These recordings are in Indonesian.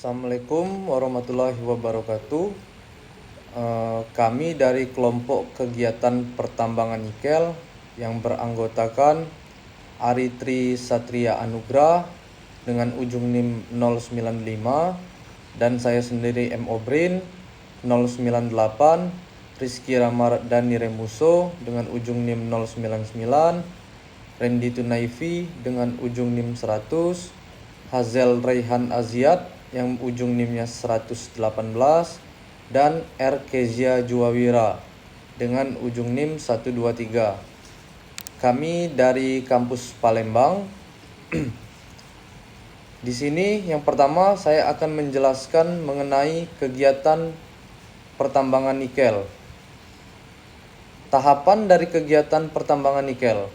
Assalamualaikum warahmatullahi wabarakatuh. Kami dari kelompok kegiatan pertambangan nikel yang beranggotakan Aritri Satria Anugrah dengan ujung NIM 095 dan saya sendiri M. Obrin 098, Rizky Ramadhani Remuso dengan ujung NIM 099, Randy Tunaifi dengan ujung NIM 100, Hazel Raihan Aziat yang ujung NIM-nya 118, dan R. Kezia Juwawira dengan ujung NIM 123. Kami dari kampus Palembang. Di sini yang pertama saya akan menjelaskan mengenai kegiatan pertambangan nikel. Tahapan dari kegiatan pertambangan nikel.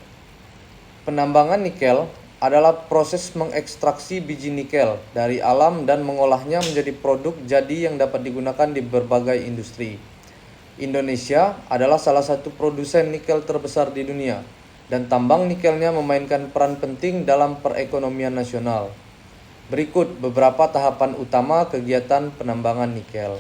Penambangan nikel adalah proses mengekstraksi biji nikel dari alam dan mengolahnya menjadi produk jadi yang dapat digunakan di berbagai industri. Indonesia adalah salah satu produsen nikel terbesar di dunia, dan tambang nikelnya memainkan peran penting dalam perekonomian nasional. Berikut beberapa tahapan utama kegiatan penambangan nikel.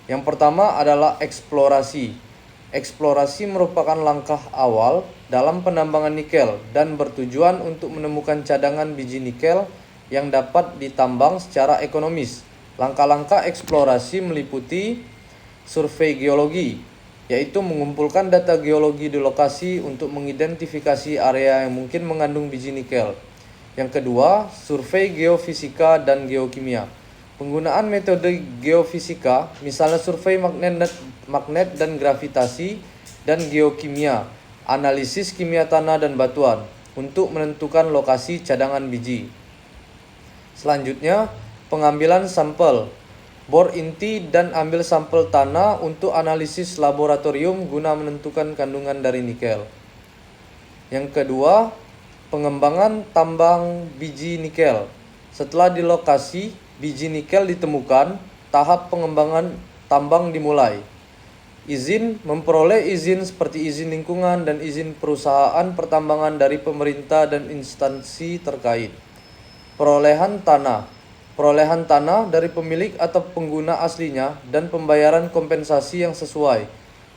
Yang pertama adalah eksplorasi. Eksplorasi merupakan langkah awal dalam penambangan nikel dan bertujuan untuk menemukan cadangan biji nikel yang dapat ditambang secara ekonomis. Langkah-langkah eksplorasi meliputi survei geologi, yaitu mengumpulkan data geologi di lokasi untuk mengidentifikasi area yang mungkin mengandung biji nikel. Yang kedua, survei geofisika dan geokimia. Penggunaan metode geofisika, misalnya survei magnet dan gravitasi, dan geokimia, analisis kimia tanah dan batuan, untuk menentukan lokasi cadangan biji. Selanjutnya, pengambilan sampel. Bor inti dan ambil sampel tanah untuk analisis laboratorium guna menentukan kandungan dari nikel. Yang kedua, pengembangan tambang biji nikel. Setelah di lokasi biji nikel ditemukan, tahap pengembangan tambang dimulai. Memperoleh izin seperti izin lingkungan dan izin perusahaan pertambangan dari pemerintah dan instansi terkait. Perolehan tanah dari pemilik atau pengguna aslinya dan pembayaran kompensasi yang sesuai.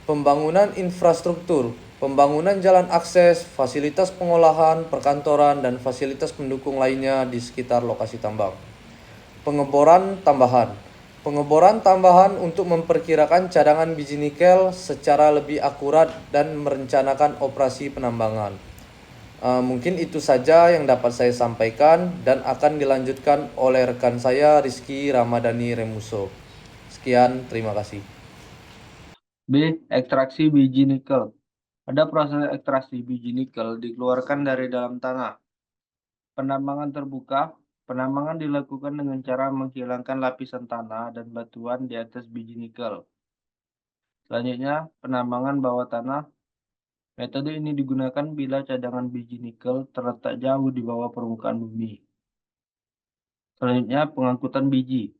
Pembangunan infrastruktur, pembangunan jalan akses, fasilitas pengolahan, perkantoran, dan fasilitas pendukung lainnya di sekitar lokasi tambang. Pengeboran tambahan untuk memperkirakan cadangan biji nikel secara lebih akurat dan merencanakan operasi penambangan. Mungkin itu saja yang dapat saya sampaikan dan akan dilanjutkan oleh rekan saya Rizky Ramadhani Remuso. Sekian, terima kasih. B. Ekstraksi biji nikel. Pada proses ekstraksi biji nikel dikeluarkan dari dalam tanah. Penambangan terbuka. Penambangan dilakukan dengan cara menghilangkan lapisan tanah dan batuan di atas biji nikel. Selanjutnya, penambangan bawah tanah. Metode ini digunakan bila cadangan biji nikel terletak jauh di bawah permukaan bumi. Selanjutnya, pengangkutan biji.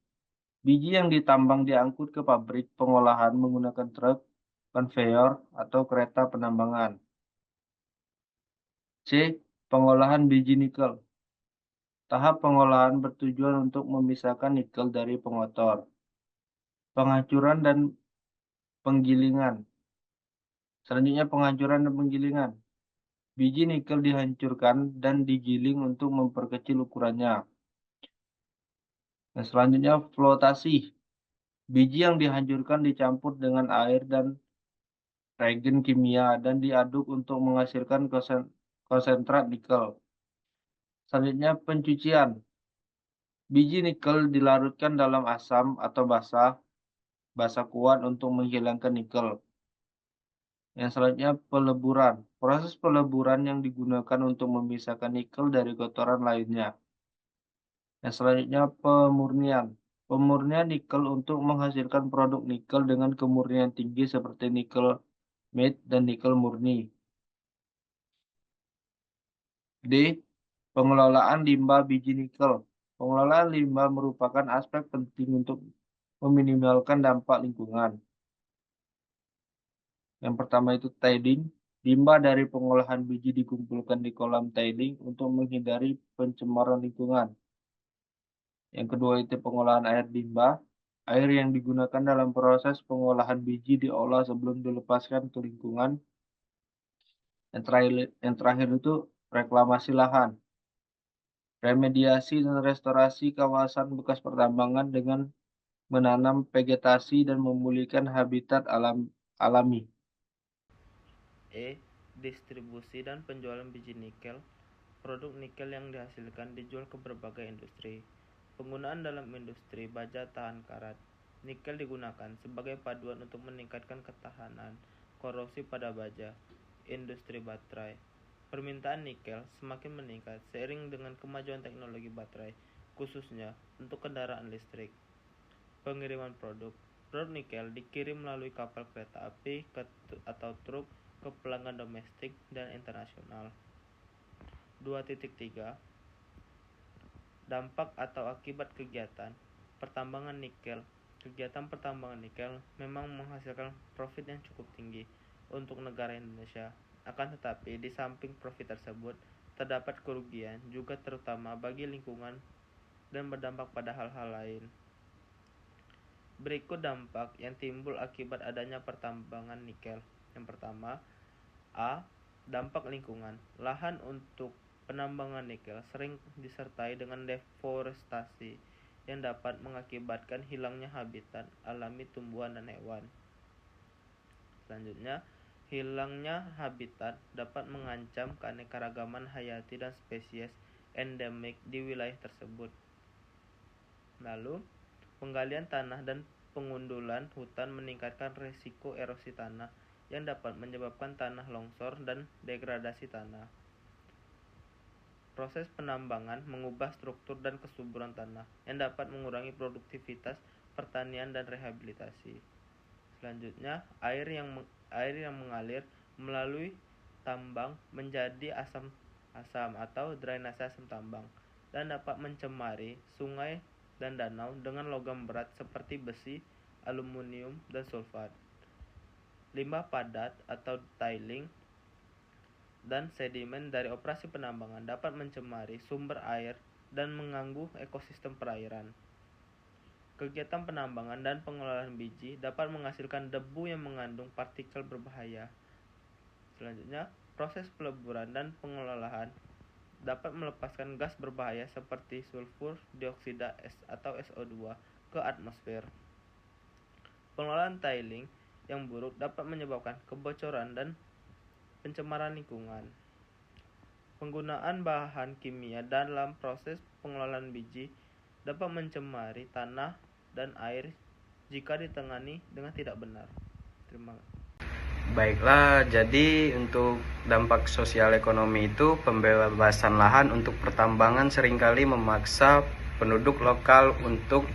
Biji yang ditambang diangkut ke pabrik pengolahan menggunakan truk, konveyor, atau kereta penambangan. C. Pengolahan biji nikel. Tahap pengolahan bertujuan untuk memisahkan nikel dari pengotor. Penghancuran dan penggilingan. Selanjutnya penghancuran dan penggilingan. Biji nikel dihancurkan dan digiling untuk memperkecil ukurannya. Nah, selanjutnya flotasi. Biji yang dihancurkan dicampur dengan air dan reagen kimia dan diaduk untuk menghasilkan konsentrat nikel. Selanjutnya pencucian. Biji nikel dilarutkan dalam asam atau basah kuat untuk menghilangkan nikel. Yang selanjutnya peleburan. Proses peleburan yang digunakan untuk memisahkan nikel dari kotoran lainnya. Yang selanjutnya pemurnian. Pemurnian nikel untuk menghasilkan produk nikel dengan kemurnian tinggi seperti nikel matte dan nikel murni. D. Pengelolaan limbah biji nikel. Pengelolaan limbah merupakan aspek penting untuk meminimalkan dampak lingkungan. Yang pertama itu tiling. Limbah dari pengolahan biji dikumpulkan di kolam tiling untuk menghindari pencemaran lingkungan. Yang kedua itu pengolahan air limbah. Air yang digunakan dalam proses pengolahan biji diolah sebelum dilepaskan ke lingkungan. Yang terakhir itu reklamasi lahan. Remediasi dan restorasi kawasan bekas pertambangan dengan menanam vegetasi dan memulihkan habitat alami. E. Distribusi dan penjualan biji nikel. Produk nikel yang dihasilkan dijual ke berbagai industri. Penggunaan dalam industri baja tahan karat. Nikel digunakan sebagai paduan untuk meningkatkan ketahanan korrosi pada baja. Industri baterai. Permintaan nikel semakin meningkat seiring dengan kemajuan teknologi baterai, khususnya untuk kendaraan listrik. Pengiriman produk. Produk nikel dikirim melalui kapal kereta api atau truk ke pelanggan domestik dan internasional. 2.3 Dampak atau akibat kegiatan pertambangan nikel. Kegiatan pertambangan nikel memang menghasilkan profit yang cukup tinggi untuk negara Indonesia. Akan tetapi, di samping profit tersebut, terdapat kerugian juga terutama bagi lingkungan dan berdampak pada hal-hal lain. Berikut dampak yang timbul akibat adanya pertambangan nikel. Yang pertama, A. Dampak lingkungan. Lahan untuk penambangan nikel sering disertai dengan deforestasi yang dapat mengakibatkan hilangnya habitat alami tumbuhan dan hewan. Selanjutnya, hilangnya habitat dapat mengancam keanekaragaman hayati dan spesies endemik di wilayah tersebut. Lalu, penggalian tanah dan pengundulan hutan meningkatkan risiko erosi tanah yang dapat menyebabkan tanah longsor dan degradasi tanah. Proses penambangan mengubah struktur dan kesuburan tanah yang dapat mengurangi produktivitas pertanian dan rehabilitasi. Selanjutnya, air yang mengalir melalui tambang menjadi asam atau drainase asam tambang dan dapat mencemari sungai dan danau dengan logam berat seperti besi, aluminium, dan sulfat. Limbah padat atau tiling dan sedimen dari operasi penambangan dapat mencemari sumber air dan mengganggu ekosistem perairan. Kegiatan penambangan dan pengolahan biji dapat menghasilkan debu yang mengandung partikel berbahaya. Selanjutnya, proses peleburan dan pengolahan dapat melepaskan gas berbahaya seperti sulfur dioksida atau SO2 ke atmosfer. Pengolahan tiling yang buruk dapat menyebabkan kebocoran dan pencemaran lingkungan. Penggunaan bahan kimia dalam proses pengolahan biji dapat mencemari tanah dan air jika ditangani dengan tidak benar. Terima kasih. Baiklah, jadi untuk dampak sosial ekonomi itu pembebasan lahan untuk pertambangan seringkali memaksa penduduk lokal untuk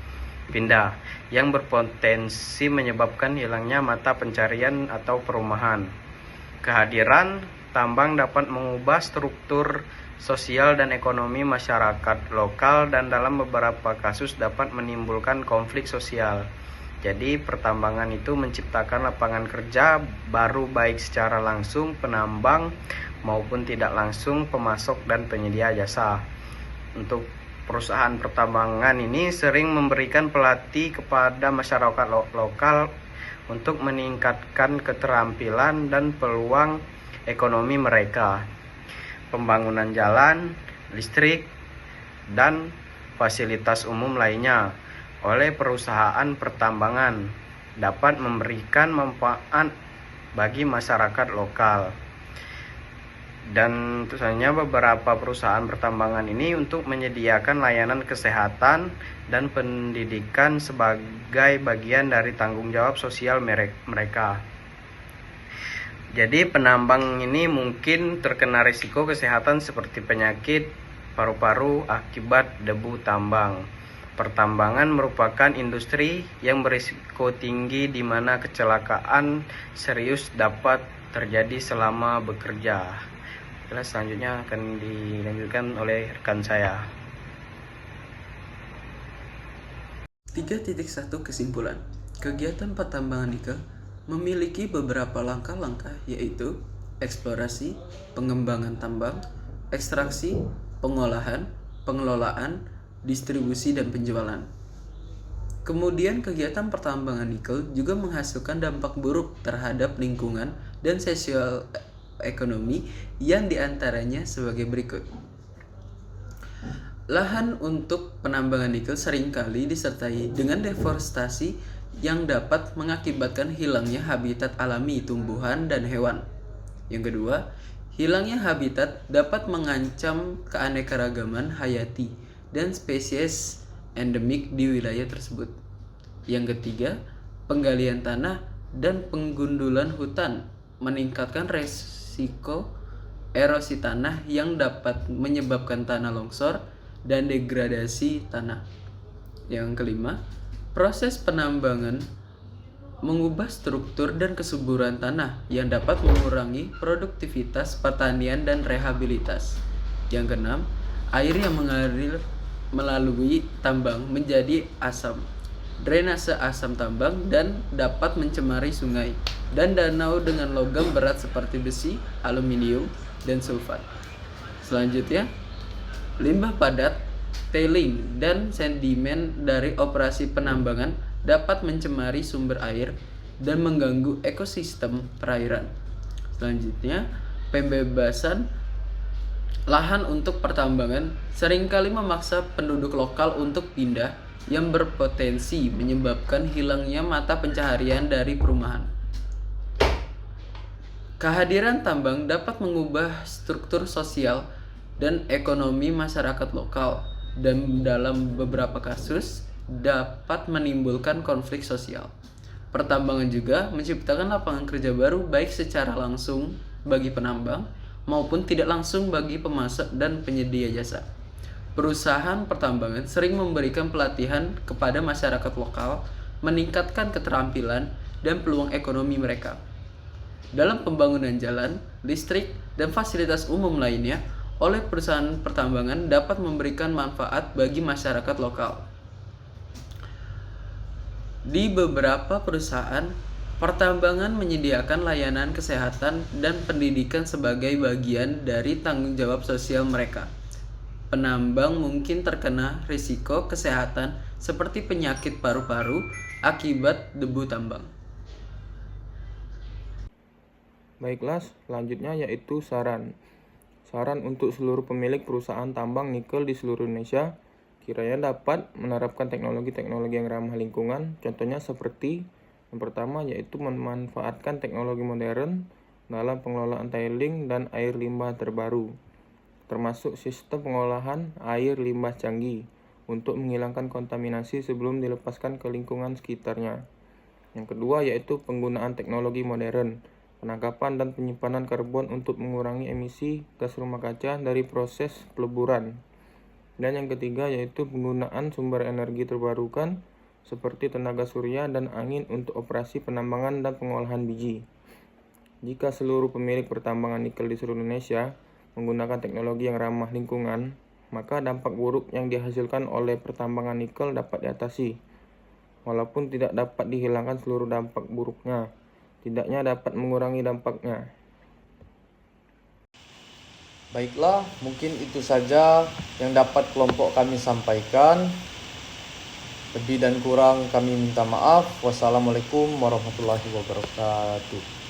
pindah, yang berpotensi menyebabkan hilangnya mata pencarian atau perumahan. Kehadiran tambang dapat mengubah struktur sosial dan ekonomi masyarakat lokal dan dalam beberapa kasus dapat menimbulkan konflik sosial. Jadi pertambangan itu menciptakan lapangan kerja baru baik secara langsung penambang maupun tidak langsung pemasok dan penyedia jasa. Untuk perusahaan pertambangan ini sering memberikan pelatih kepada masyarakat lokal untuk meningkatkan keterampilan dan peluang ekonomi mereka. Pembangunan jalan, listrik, dan fasilitas umum lainnya oleh perusahaan pertambangan dapat memberikan manfaat bagi masyarakat lokal. Dan tentunya beberapa perusahaan pertambangan ini untuk menyediakan layanan kesehatan dan pendidikan sebagai bagian dari tanggung jawab sosial mereka. Jadi penambang ini mungkin terkena risiko kesehatan seperti penyakit paru-paru akibat debu tambang. Pertambangan merupakan industri yang berisiko tinggi di mana kecelakaan serius dapat terjadi selama bekerja. Selanjutnya akan dilanjutkan oleh rekan saya. 3.1 Kesimpulan. Kegiatan pertambangan nikel memiliki beberapa langkah-langkah, yaitu eksplorasi, pengembangan tambang, ekstraksi, pengolahan, pengelolaan, distribusi, dan penjualan. Kemudian kegiatan pertambangan nikel juga menghasilkan dampak buruk terhadap lingkungan dan sosial ekonomi yang diantaranya sebagai berikut. Lahan untuk penambangan nikel seringkali disertai dengan deforestasi yang dapat mengakibatkan hilangnya habitat alami tumbuhan dan hewan. Yang kedua, hilangnya habitat dapat mengancam keanekaragaman hayati dan spesies endemik di wilayah tersebut. Yang ketiga, penggalian tanah dan penggundulan hutan meningkatkan resiko erosi tanah yang dapat menyebabkan tanah longsor dan degradasi tanah. Yang kelima, proses penambangan mengubah struktur dan kesuburan tanah yang dapat mengurangi produktivitas pertanian dan rehabilitas. Yang keenam, air yang mengalir melalui tambang menjadi asam, drainase asam tambang, dan dapat mencemari sungai dan danau dengan logam berat seperti besi, aluminium, dan sulfat. Selanjutnya, limbah padat, tailing, dan sedimen dari operasi penambangan dapat mencemari sumber air dan mengganggu ekosistem perairan. Selanjutnya, pembebasan lahan untuk pertambangan seringkali memaksa penduduk lokal untuk pindah yang berpotensi menyebabkan hilangnya mata pencaharian dari perumahan. Kehadiran tambang dapat mengubah struktur sosial dan ekonomi masyarakat lokal dan dalam beberapa kasus dapat menimbulkan konflik sosial. Pertambangan juga menciptakan lapangan kerja baru baik secara langsung bagi penambang maupun tidak langsung bagi pemasok dan penyedia jasa. Perusahaan pertambangan sering memberikan pelatihan kepada masyarakat lokal, meningkatkan keterampilan dan peluang ekonomi mereka. Dalam pembangunan jalan, listrik, dan fasilitas umum lainnya, oleh perusahaan pertambangan dapat memberikan manfaat bagi masyarakat lokal. Di beberapa perusahaan, pertambangan menyediakan layanan kesehatan dan pendidikan sebagai bagian dari tanggung jawab sosial mereka. Penambang mungkin terkena risiko kesehatan seperti penyakit paru-paru akibat debu tambang. Baiklah, selanjutnya yaitu saran. Saran untuk seluruh pemilik perusahaan tambang nikel di seluruh Indonesia kiranya dapat menerapkan teknologi-teknologi yang ramah lingkungan. Contohnya seperti yang pertama yaitu memanfaatkan teknologi modern dalam pengelolaan tailing dan air limbah terbaru, termasuk sistem pengolahan air limbah canggih untuk menghilangkan kontaminasi sebelum dilepaskan ke lingkungan sekitarnya. Yang kedua yaitu penggunaan teknologi modern, penangkapan dan penyimpanan karbon untuk mengurangi emisi gas rumah kaca dari proses peleburan. Dan yang ketiga yaitu penggunaan sumber energi terbarukan seperti tenaga surya dan angin untuk operasi penambangan dan pengolahan biji. Jika seluruh pemilik pertambangan nikel di seluruh Indonesia menggunakan teknologi yang ramah lingkungan, maka dampak buruk yang dihasilkan oleh pertambangan nikel dapat diatasi. Walaupun tidak dapat dihilangkan seluruh dampak buruknya, tidaknya dapat mengurangi dampaknya. Baiklah, mungkin itu saja yang dapat kelompok kami sampaikan. Lebih dan kurang kami minta maaf. Wassalamualaikum warahmatullahi wabarakatuh.